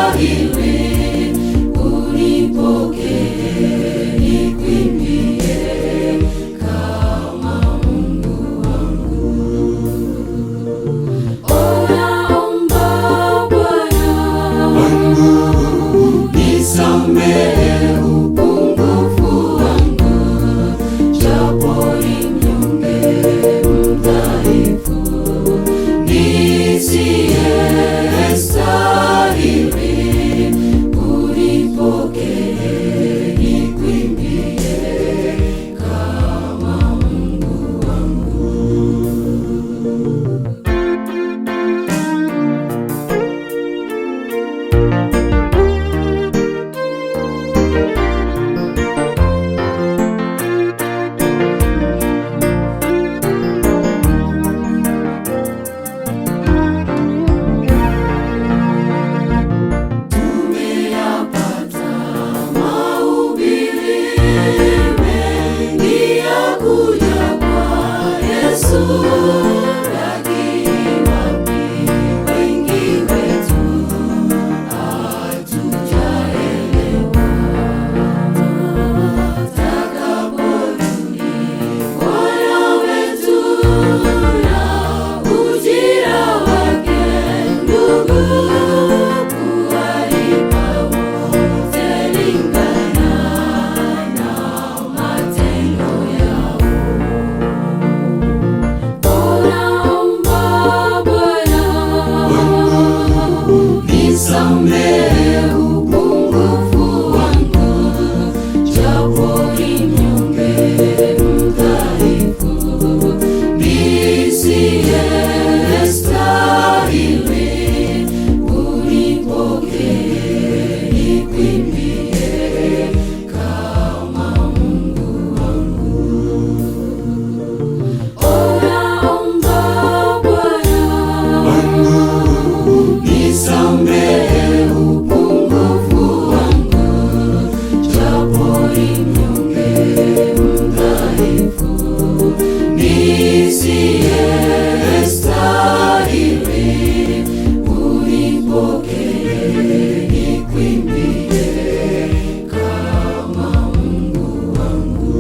nisiyestahili, unipokee nikuimbie kama Mungu wangu. Naomba Bwana wangu, nisamehe upungufu wangu, japo ni mnyonge mdhaifu, nisiyestahili, unipokee nikuimbie kama Mungu wangu. Tumeyapata mahubiri mengi ya kuja kwa Yesu, lakini wapi wengi wetu hatujaelewa. Atakaporudi Bwana wetu na ujira wake, ndugu, kuwalipa wote lingana na matendo yao. Naomba Bwana wangu, nisamehe upungufu wangu, japo ni mnyonge mdhaifu, nisiyestahili, unipokee nikuimbie kama Mungu wangu. Naomba Bwana wangu, nisamehe upungufu wangu, japo ni mnyonge mdhaifu, nisiyestahili, unipokee nikuimbie kama Mungu wangu.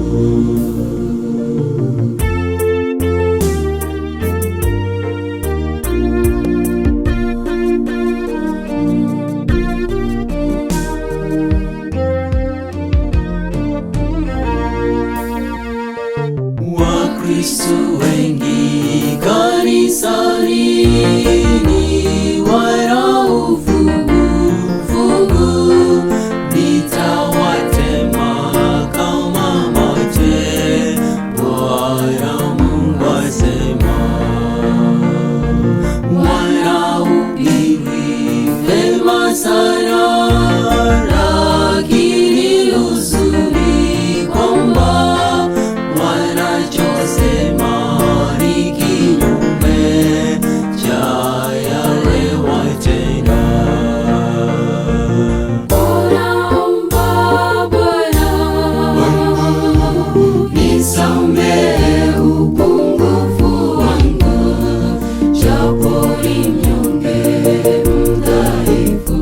Wakristo wengi kanisani ni wanaovuguvugu, nitawatema kama moto, Bwana Mungu asema. Wanahubiri vema sana, lakini uzuri kwamba wanachosema ni kinyume cha yale watenda. Naomba Bwana wangu, nisamehe upungufu wangu, japo ni mnyonge mdhaifu,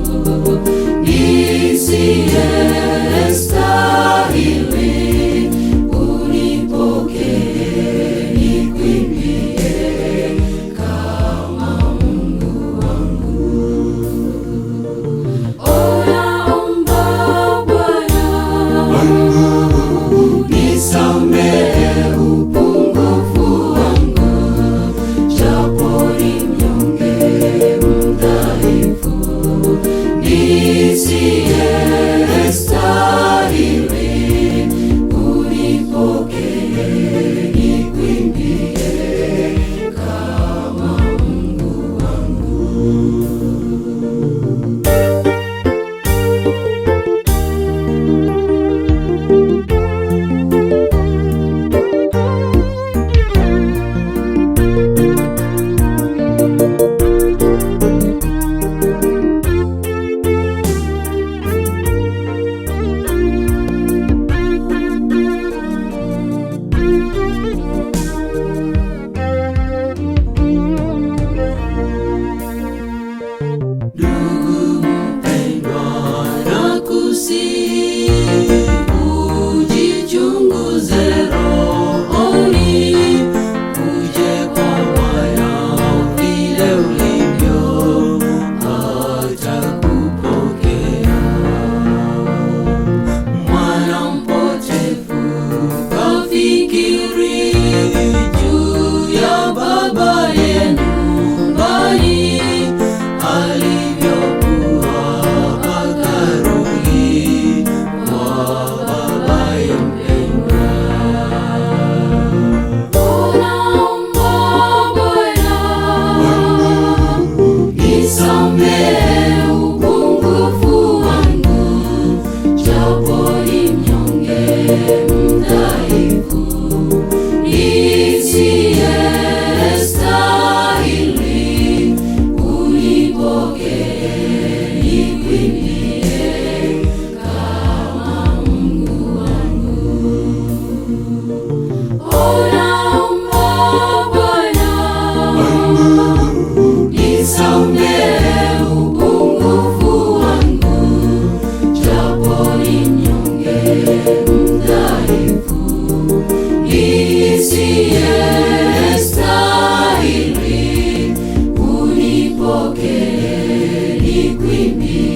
nikuimbie